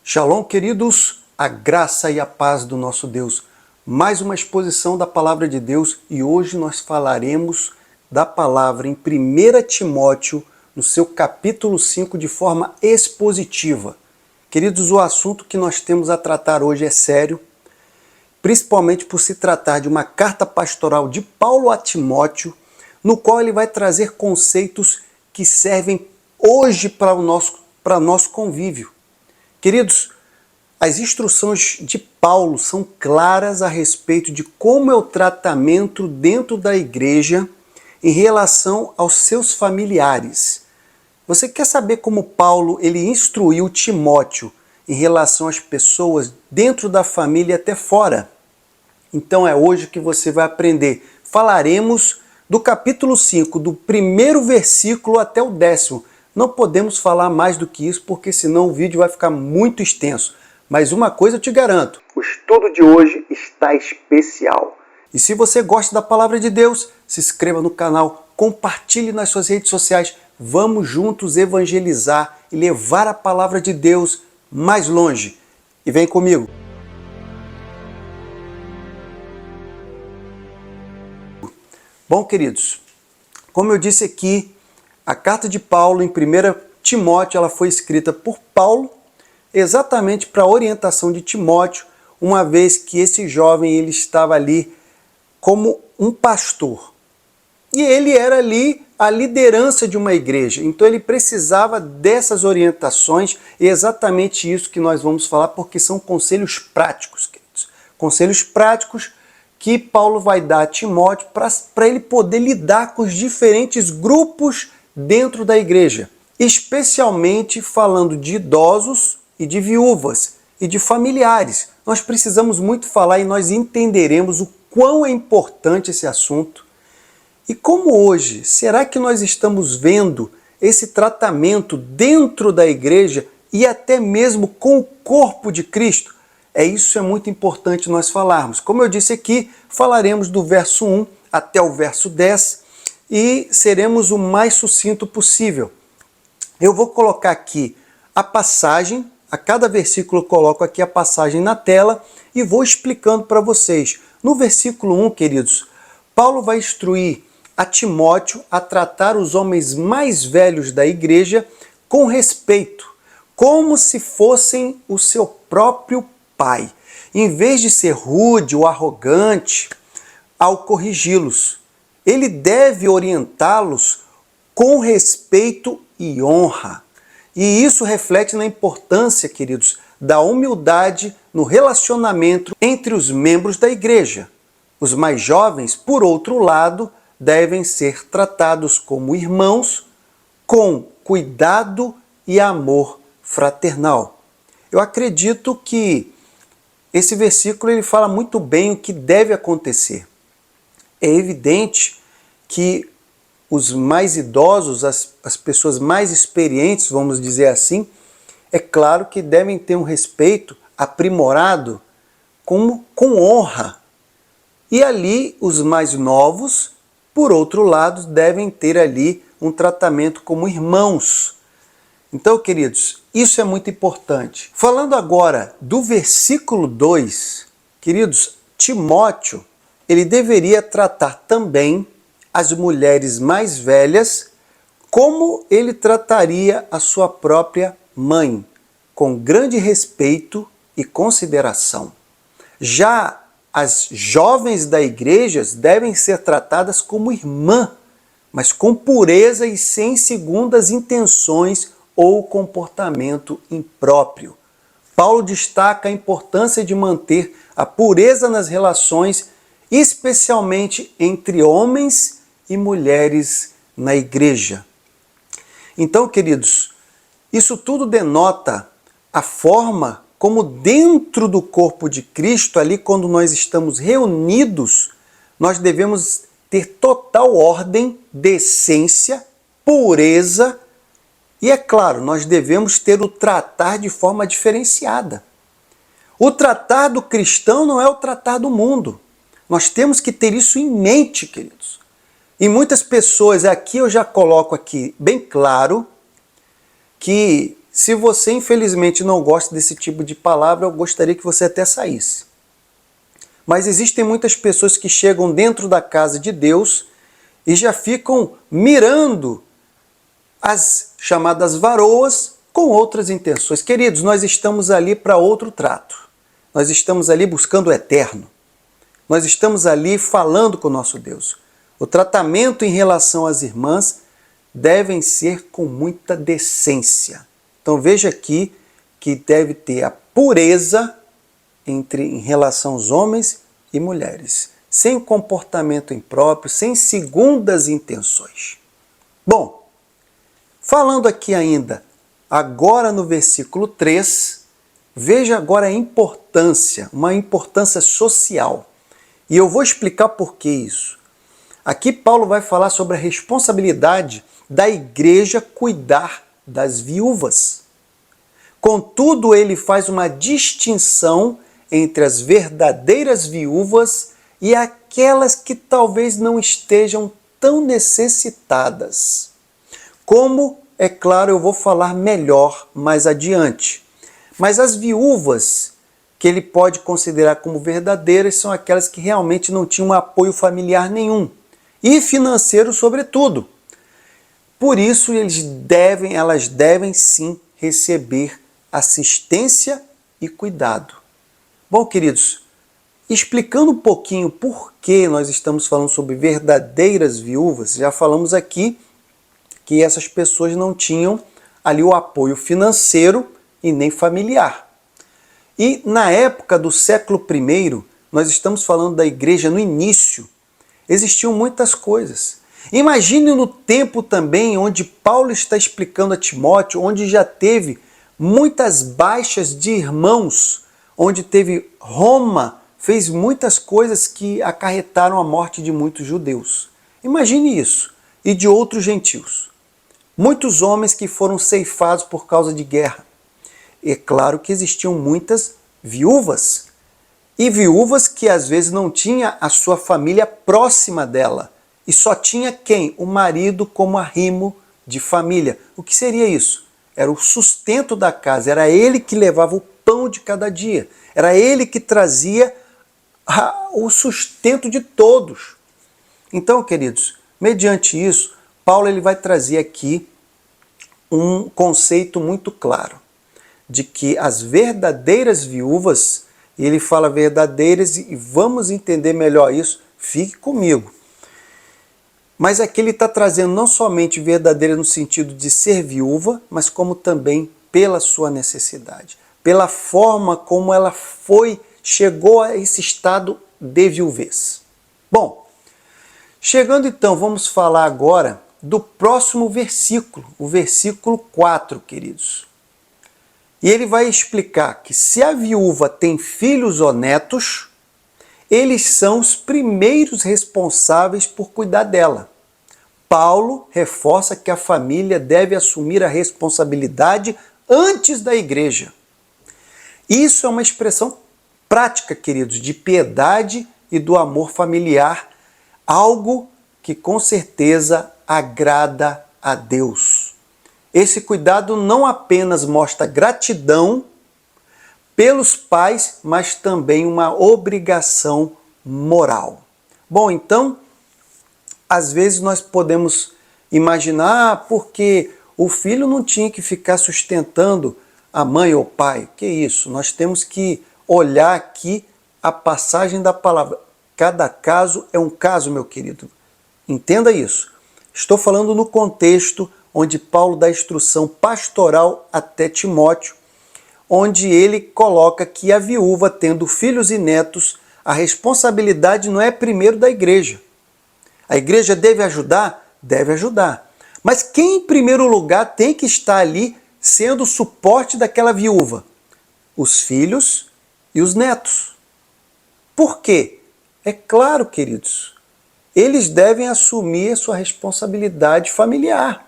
Shalom, queridos, a graça e a paz do nosso Deus. Mais uma exposição da Palavra de Deus e hoje nós falaremos da palavra em 1 Timóteo, no seu capítulo 5, de forma expositiva. Queridos, o assunto que nós temos a tratar hoje é sério, principalmente por se tratar de uma carta pastoral de Paulo a Timóteo, no qual ele vai trazer conceitos que servem hoje para o nosso convívio. Queridos, as instruções de Paulo são claras a respeito de como é o tratamento dentro da igreja em relação aos seus familiares. Você quer saber como Paulo ele instruiu Timóteo em relação às pessoas dentro da família e até fora? Então é hoje que você vai aprender. Falaremos do capítulo 5, do primeiro versículo até o 10º. Não podemos falar mais do que isso, porque senão o vídeo vai ficar muito extenso. Mas uma coisa eu te garanto, o estudo de hoje está especial. E se você gosta da Palavra de Deus, se inscreva no canal, compartilhe nas suas redes sociais. Vamos juntos evangelizar e levar a Palavra de Deus mais longe. E vem comigo. Bom, queridos, como eu disse aqui, a carta de Paulo em 1 Timóteo ela foi escrita por Paulo exatamente para a orientação de Timóteo, uma vez que esse jovem ele estava ali como um pastor. E ele era ali a liderança de uma igreja, então ele precisava dessas orientações, e é exatamente isso que nós vamos falar, porque são conselhos práticos, queridos. Conselhos práticos que Paulo vai dar a Timóteo para ele poder lidar com os diferentes grupos dentro da igreja, especialmente falando de idosos e de viúvas e de familiares. Nós precisamos muito falar e nós entenderemos o quão é importante esse assunto. E como hoje, será que nós estamos vendo esse tratamento dentro da igreja e até mesmo com o corpo de Cristo? Isso é muito importante nós falarmos. Como eu disse aqui, falaremos do verso 1 até o verso 10 e seremos o mais sucinto possível. Eu vou colocar aqui a passagem, a cada versículo eu coloco aqui a passagem na tela e vou explicando para vocês. No versículo 1, queridos, Paulo vai instruir a Timóteo a tratar os homens mais velhos da igreja com respeito, como se fossem o seu próprio pai, em vez de ser rude ou arrogante ao corrigi-los. Ele deve orientá-los com respeito e honra. E isso reflete na importância, queridos, da humildade no relacionamento entre os membros da igreja. Os mais jovens, por outro lado, devem ser tratados como irmãos, com cuidado e amor fraternal. Eu acredito que esse versículo ele fala muito bem o que deve acontecer. É evidente que os mais idosos, as pessoas mais experientes, vamos dizer assim, é claro que devem ter um respeito aprimorado com honra. E ali os mais novos, por outro lado, devem ter ali um tratamento como irmãos. Então, queridos, isso é muito importante. Falando agora do versículo 2, queridos, Timóteo, ele deveria tratar também as mulheres mais velhas como ele trataria a sua própria mãe, com grande respeito e consideração. Já as jovens da igreja devem ser tratadas como irmã, mas com pureza e sem segundas intenções ou comportamento impróprio. Paulo destaca a importância de manter a pureza nas relações, especialmente entre homens e mulheres na igreja. Então, queridos, isso tudo denota a forma como dentro do corpo de Cristo, ali quando nós estamos reunidos, nós devemos ter total ordem, decência, pureza e, é claro, nós devemos ter o tratar de forma diferenciada. O tratar do cristão não é o tratar do mundo. Nós temos que ter isso em mente, queridos. E muitas pessoas, aqui eu já coloco aqui bem claro, que Se você infelizmente não gosta desse tipo de palavra, eu gostaria que você até saísse. Mas existem muitas pessoas que chegam dentro da casa de Deus e já ficam mirando as chamadas varoas com outras intenções. Queridos, nós estamos ali para outro trato. Nós estamos ali buscando o eterno. Nós estamos ali falando com o nosso Deus. O tratamento em relação às irmãs devem ser com muita decência. Então veja aqui que deve ter a pureza em relação aos homens e mulheres, sem comportamento impróprio, sem segundas intenções. Bom, falando aqui ainda, agora no versículo 3, veja agora a importância, uma importância social. E eu vou explicar por que isso. Aqui Paulo vai falar sobre a responsabilidade da igreja cuidar das viúvas. Contudo, ele faz uma distinção entre as verdadeiras viúvas e aquelas que talvez não estejam tão necessitadas. Como, é claro, eu vou falar melhor mais adiante. Mas as viúvas que ele pode considerar como verdadeiras são aquelas que realmente não tinham apoio familiar nenhum e financeiro sobretudo. Por isso elas devem sim receber assistência e cuidado. Bom, queridos, explicando um pouquinho por que nós estamos falando sobre verdadeiras viúvas, já falamos aqui que essas pessoas não tinham ali o apoio financeiro e nem familiar. E na época do século I, nós estamos falando da igreja no início, existiam muitas coisas. Imagine no tempo também onde Paulo está explicando a Timóteo, onde já teve muitas baixas de irmãos, onde teve Roma, fez muitas coisas que acarretaram a morte de muitos judeus. Imagine isso, e de outros gentios. Muitos homens que foram ceifados por causa de guerra. É claro que existiam muitas viúvas, e viúvas que às vezes não tinha a sua família próxima dela, e só tinha quem? O marido como arrimo de família. O que seria isso? Era o sustento da casa, era ele que levava o pão de cada dia, era ele que trazia o sustento de todos. Então, queridos, mediante isso, Paulo ele vai trazer aqui um conceito muito claro, de que as verdadeiras viúvas, e ele fala verdadeiras, e vamos entender melhor isso, fique comigo. Mas aqui ele está trazendo não somente verdadeira no sentido de ser viúva, mas como também pela sua necessidade, pela forma como ela chegou a esse estado de viuvez. Bom, chegando então, vamos falar agora do próximo versículo, o versículo 4, queridos. E ele vai explicar que se a viúva tem filhos ou netos, eles são os primeiros responsáveis por cuidar dela. Paulo reforça que a família deve assumir a responsabilidade antes da igreja. Isso é uma expressão prática, queridos, de piedade e do amor familiar, algo que com certeza agrada a Deus. Esse cuidado não apenas mostra gratidão pelos pais, mas também uma obrigação moral. Bom, então, às vezes nós podemos imaginar, porque o filho não tinha que ficar sustentando a mãe ou o pai. Que isso? Nós temos que olhar aqui a passagem da palavra. Cada caso é um caso, meu querido. Entenda isso. Estou falando no contexto onde Paulo dá instrução pastoral até Timóteo, onde ele coloca que a viúva, tendo filhos e netos, a responsabilidade não é primeiro da igreja. A igreja deve ajudar? Deve ajudar. Mas quem em primeiro lugar tem que estar ali sendo o suporte daquela viúva? Os filhos e os netos. Por quê? É claro, queridos, eles devem assumir a sua responsabilidade familiar.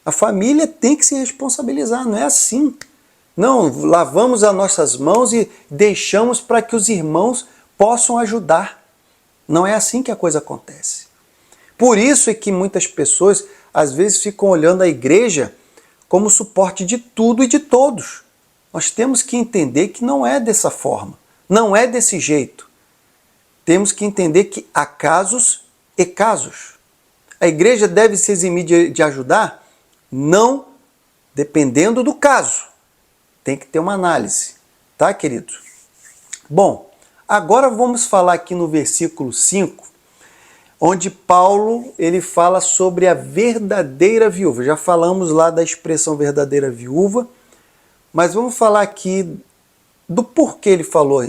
A família tem que se responsabilizar, não é assim. Não, lavamos as nossas mãos e deixamos para que os irmãos possam ajudar. Não é assim que a coisa acontece. Por isso é que muitas pessoas às vezes ficam olhando a igreja como suporte de tudo e de todos. Nós temos que entender que não é dessa forma, não é desse jeito. Temos que entender que há casos e casos. A igreja deve se eximir de ajudar? Não, dependendo do caso. Tem que ter uma análise, tá, querido? Bom, agora vamos falar aqui no versículo 5, onde Paulo ele fala sobre a verdadeira viúva. Já falamos lá da expressão verdadeira viúva, mas vamos falar aqui do porquê ele falou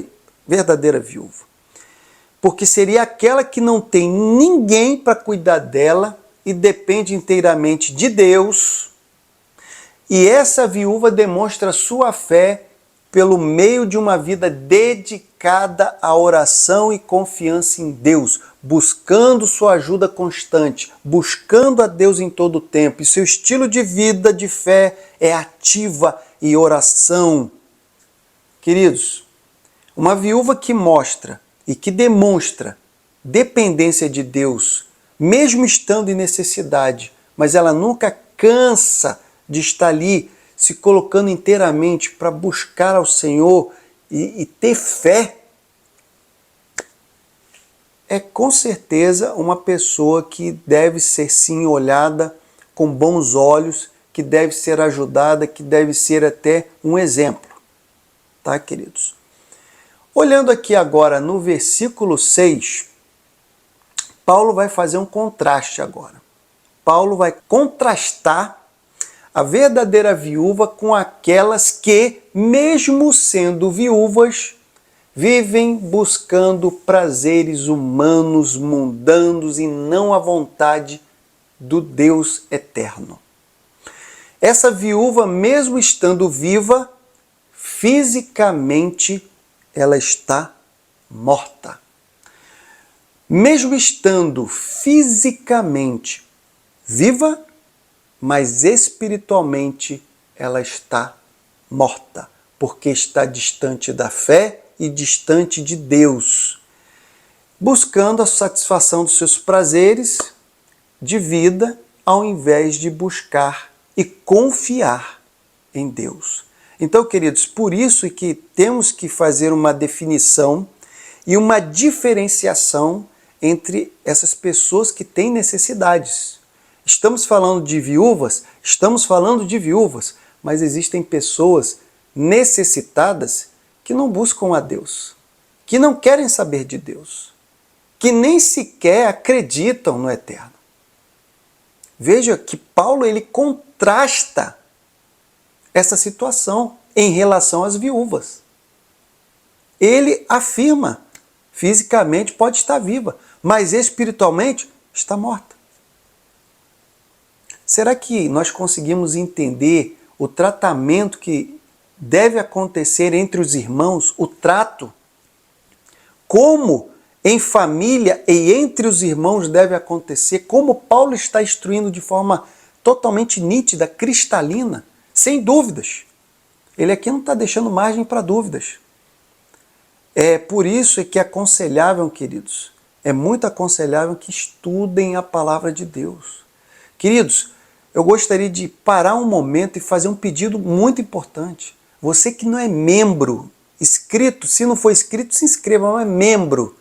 verdadeira viúva. Porque seria aquela que não tem ninguém para cuidar dela e depende inteiramente de Deus. E essa viúva demonstra sua fé pelo meio de uma vida dedicada à oração e confiança em Deus, buscando sua ajuda constante, buscando a Deus em todo o tempo. E seu estilo de vida, de fé, é ativa e oração. Queridos, uma viúva que mostra e que demonstra dependência de Deus, mesmo estando em necessidade, mas ela nunca cansa de estar ali se colocando inteiramente para buscar ao Senhor e ter fé, é com certeza uma pessoa que deve ser sim olhada com bons olhos, que deve ser ajudada, que deve ser até um exemplo. Tá, queridos? Olhando aqui agora no versículo 6, Paulo vai fazer um contraste agora. Paulo vai contrastar a verdadeira viúva com aquelas que, mesmo sendo viúvas, vivem buscando prazeres humanos, mundanos e não a vontade do Deus eterno. Essa viúva, mesmo estando viva, fisicamente ela está morta. Mesmo estando fisicamente viva, mas espiritualmente ela está morta, porque está distante da fé e distante de Deus, buscando a satisfação dos seus prazeres de vida, ao invés de buscar e confiar em Deus. Então, queridos, por isso que temos que fazer uma definição e uma diferenciação entre essas pessoas que têm necessidades. Estamos falando de viúvas, mas existem pessoas necessitadas que não buscam a Deus, que não querem saber de Deus, que nem sequer acreditam no eterno. Veja que Paulo ele contrasta essa situação em relação às viúvas. Ele afirma, fisicamente pode estar viva, mas espiritualmente está morta. Será que nós conseguimos entender o tratamento que deve acontecer entre os irmãos, o trato? Como em família e entre os irmãos deve acontecer? Como Paulo está instruindo de forma totalmente nítida, cristalina, sem dúvidas. Ele aqui não está deixando margem para dúvidas. É por isso que é aconselhável, queridos, é muito aconselhável que estudem a palavra de Deus. Queridos, eu gostaria de parar um momento e fazer um pedido muito importante. Você que não é membro, inscrito, se não for inscrito, se inscreva, não é membro.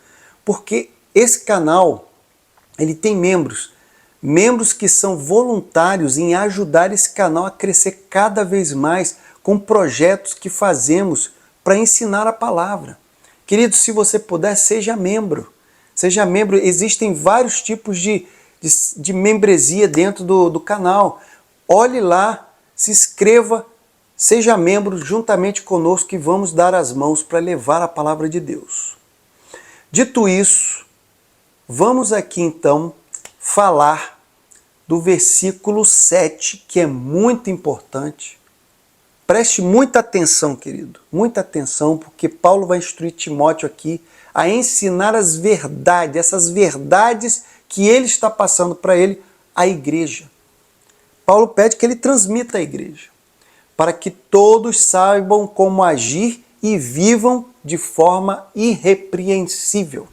Porque esse canal, ele tem membros que são voluntários em ajudar esse canal a crescer cada vez mais com projetos que fazemos para ensinar a palavra. Querido, se você puder, seja membro. Seja membro, existem vários tipos de membresia dentro do canal. Olhe lá, se inscreva, seja membro juntamente conosco que vamos dar as mãos para levar a palavra de Deus. Dito isso, vamos aqui então falar do versículo 7, que é muito importante. Preste muita atenção, querido, muita atenção, porque Paulo vai instruir Timóteo aqui a ensinar as verdades, essas verdades que ele está passando para ele, a igreja. Paulo pede que ele transmita à igreja, para que todos saibam como agir e vivam de forma irrepreensível.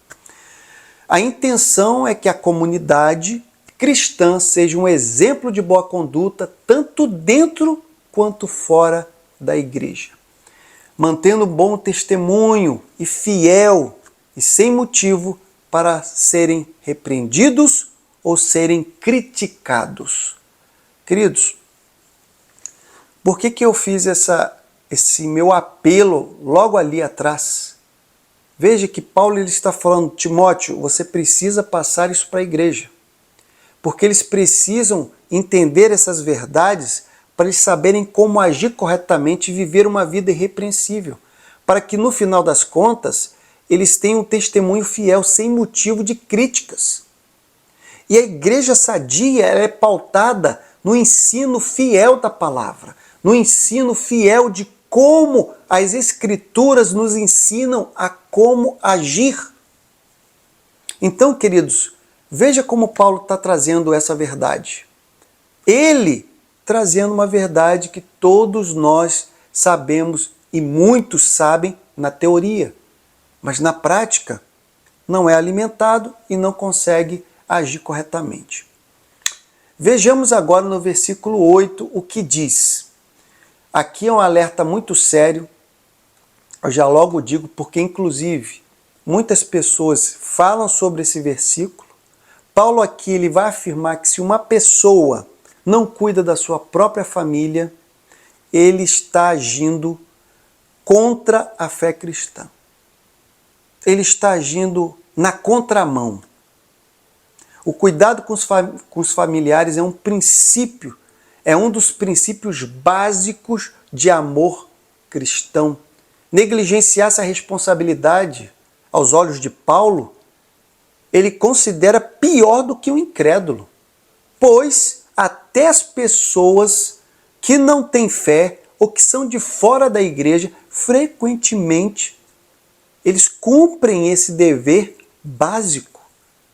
A intenção é que a comunidade cristã seja um exemplo de boa conduta, tanto dentro quanto fora da igreja, mantendo bom testemunho e fiel e sem motivo para serem repreendidos ou serem criticados. Queridos, por que eu fiz esse meu apelo logo ali atrás? Veja que Paulo ele está falando, Timóteo, você precisa passar isso para a igreja. Porque eles precisam entender essas verdades para eles saberem como agir corretamente e viver uma vida irrepreensível. Para que no final das contas, eles tenham um testemunho fiel, sem motivo de críticas. E a igreja sadia ela é pautada no ensino fiel da palavra, no ensino fiel de como as Escrituras nos ensinam a como agir. Então, queridos, veja como Paulo está trazendo essa verdade. Ele trazendo uma verdade que todos nós sabemos e muitos sabem na teoria, mas na prática não é alimentado e não consegue agir corretamente. Vejamos agora no versículo 8 o que diz. Aqui é um alerta muito sério, eu já logo digo, porque inclusive muitas pessoas falam sobre esse versículo. Paulo aqui ele vai afirmar que se uma pessoa não cuida da sua própria família, ele está agindo contra a fé cristã. Ele está agindo na contramão. O cuidado com os familiares é um princípio, é um dos princípios básicos de amor cristão. Negligenciar essa responsabilidade, aos olhos de Paulo, ele considera pior do que o incrédulo, pois até as pessoas que não têm fé ou que são de fora da igreja, frequentemente, eles cumprem esse dever básico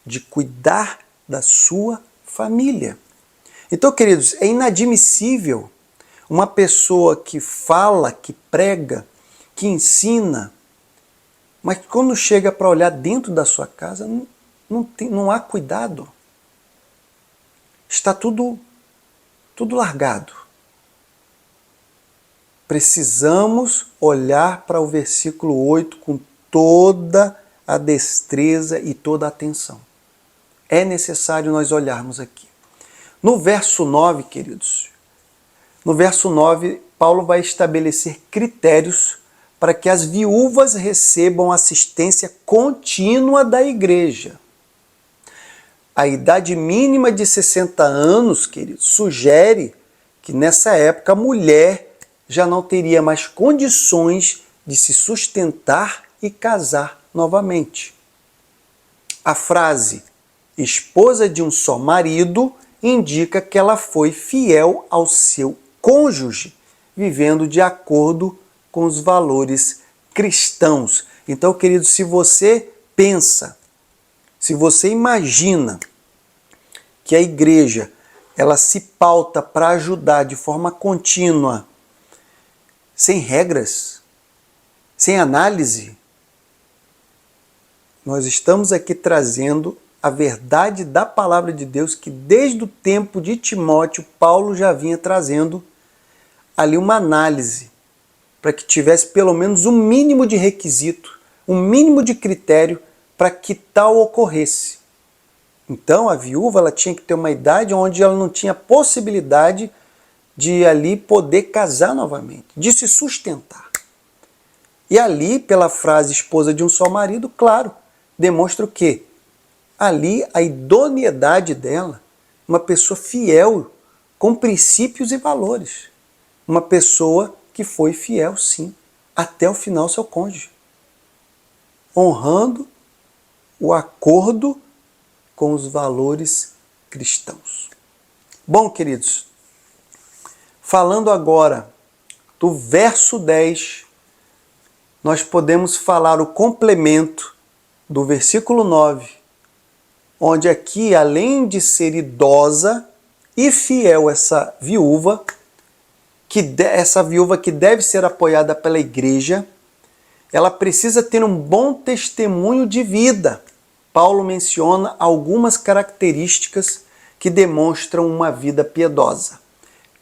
de cuidar da sua família. Então, queridos, é inadmissível uma pessoa que fala, que prega, que ensina, mas quando chega para olhar dentro da sua casa, não há cuidado. Está tudo largado. Precisamos olhar para o versículo 8 com toda a destreza e toda a atenção. É necessário nós olharmos aqui. No verso 9, queridos, no verso 9, Paulo vai estabelecer critérios para que as viúvas recebam assistência contínua da igreja. A idade mínima de 60 anos, queridos, sugere que nessa época a mulher já não teria mais condições de se sustentar e casar novamente. A frase esposa de um só marido indica que ela foi fiel ao seu cônjuge, vivendo de acordo com os valores cristãos. Então, querido, se você pensa, se você imagina que a igreja ela se pauta para ajudar de forma contínua, sem regras, sem análise, nós estamos aqui trazendo a verdade da palavra de Deus que desde o tempo de Timóteo, Paulo já vinha trazendo ali uma análise para que tivesse pelo menos um mínimo de requisito, um mínimo de critério para que tal ocorresse. Então a viúva ela tinha que ter uma idade onde ela não tinha possibilidade de ali poder casar novamente, de se sustentar. E ali, pela frase esposa de um só marido, claro, demonstra o quê? Ali a idoneidade dela, uma pessoa fiel, com princípios e valores. Uma pessoa que foi fiel, sim, até o final ao seu cônjuge. Honrando o acordo com os valores cristãos. Bom, queridos, falando agora do verso 10, nós podemos falar o complemento do versículo 9, onde aqui, além de ser idosa e fiel essa viúva que deve ser apoiada pela igreja, ela precisa ter um bom testemunho de vida. Paulo menciona algumas características que demonstram uma vida piedosa.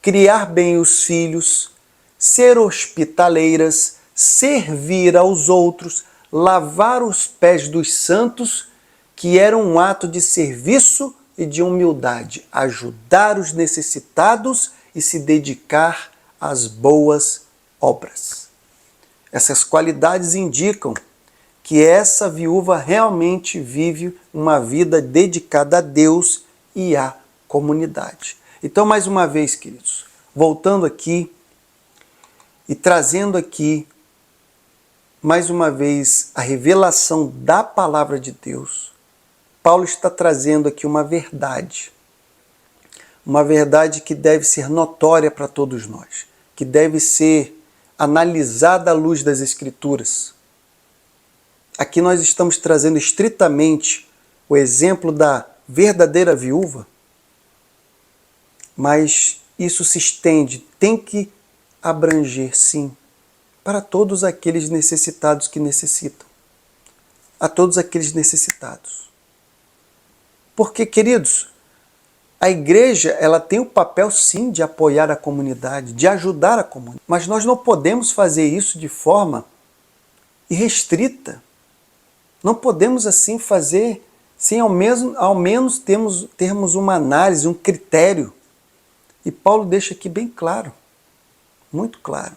Criar bem os filhos, ser hospitaleiras, servir aos outros, lavar os pés dos santos, que era um ato de serviço e de humildade, ajudar os necessitados e se dedicar às boas obras. Essas qualidades indicam que essa viúva realmente vive uma vida dedicada a Deus e à comunidade. Então, mais uma vez, queridos, voltando aqui e trazendo aqui, mais uma vez, a revelação da palavra de Deus, Paulo está trazendo aqui uma verdade que deve ser notória para todos nós, que deve ser analisada à luz das Escrituras. Aqui nós estamos trazendo estritamente o exemplo da verdadeira viúva, mas isso se estende, tem que abranger, sim, para todos aqueles necessitados que necessitam. A todos aqueles necessitados. Porque, queridos, a igreja ela tem o papel, sim, de apoiar a comunidade, de ajudar a comunidade. Mas nós não podemos fazer isso de forma irrestrita. Não podemos, assim, fazer sem ao menos termos uma análise, um critério. E Paulo deixa aqui bem claro, muito claro.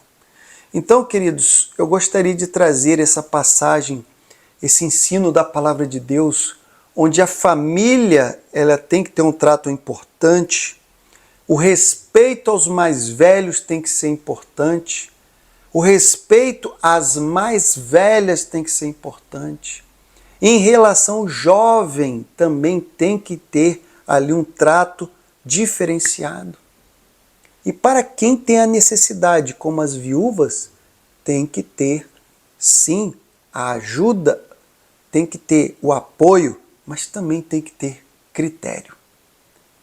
Então, queridos, eu gostaria de trazer essa passagem, esse ensino da palavra de Deus, onde a família ela tem que ter um trato importante, o respeito aos mais velhos tem que ser importante, o respeito às mais velhas tem que ser importante. Em relação ao jovem, também tem que ter ali um trato diferenciado. E para quem tem a necessidade, como as viúvas, tem que ter, sim, a ajuda, tem que ter o apoio, mas também tem que ter critério.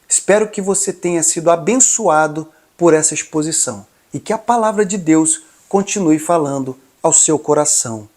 Espero que você tenha sido abençoado por essa exposição e que a palavra de Deus continue falando ao seu coração.